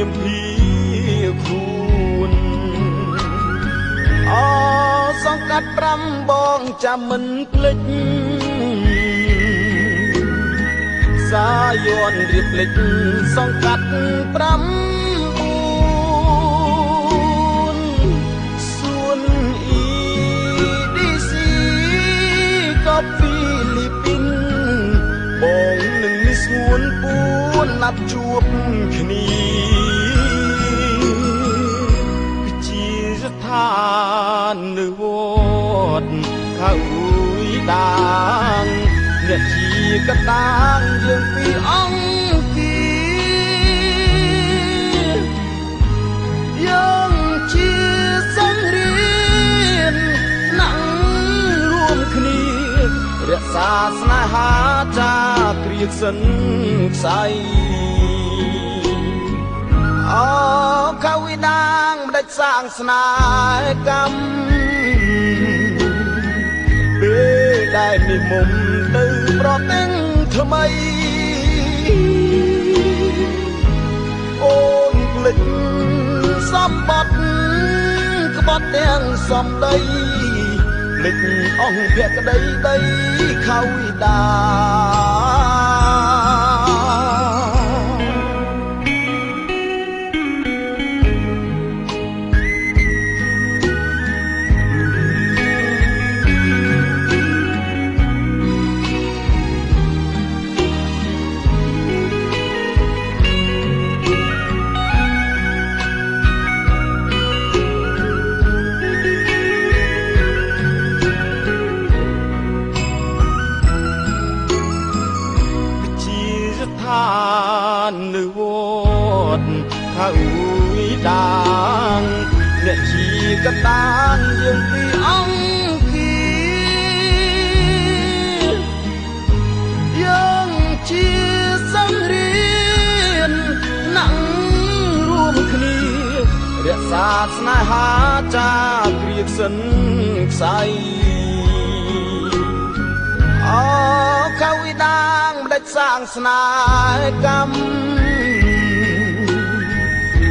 មភីខ្លួនអសង្កាត់5បងចាំមិនភ្លេចសាយ័នរៀបភ្លេចសង្កាត់5សួនអ៊ីឌីស៊ីក៏ហ្វីលីពីនបងនឹងនេះស្ងួនពួនណាត់ជួបគ្នាជាស្ថាននៅវត្តខៅដាងអ្នកជាកតាងយើងពីអង្គាយើងជាសង្រៀនណាំងរួមគ្នារក្សាស្នេហាចាគ្រាសិនខ្សៃអូកវិដាងមិនដាច់សាងស្នេហ៍កម្មពេលដែលនិមន្តទៅប្រទិញថ្មីអូនភ្លេចសម្បត្តិក្បត់ទាំងសំដីភ្លេចអង្គភក្តីដីខៅដានៅវត្តខៅដាងអ្នកជាកតាងយើងពីអង្គាយើងជាសង្រៀនណាំងរួមគ្នារក្សាស្នេហាចាគ្រាសិនខ្សៃអូកវិដាងមិនដាច់សាងស្នេហ៍កម្ម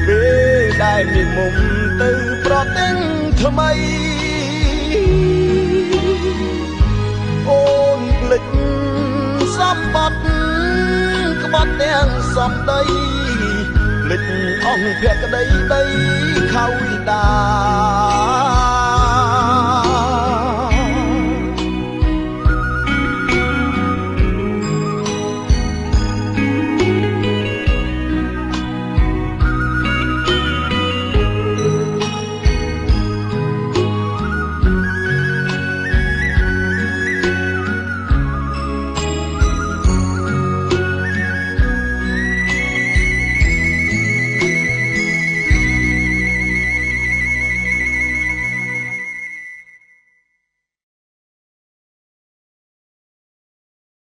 ពេលដែលនិមន្តទៅប្រទិញថ្មីអូនភ្លេចសម្បត្តិក្បត់ទាំងសំដីភ្លេចអង្គភក្តីដីខៅដា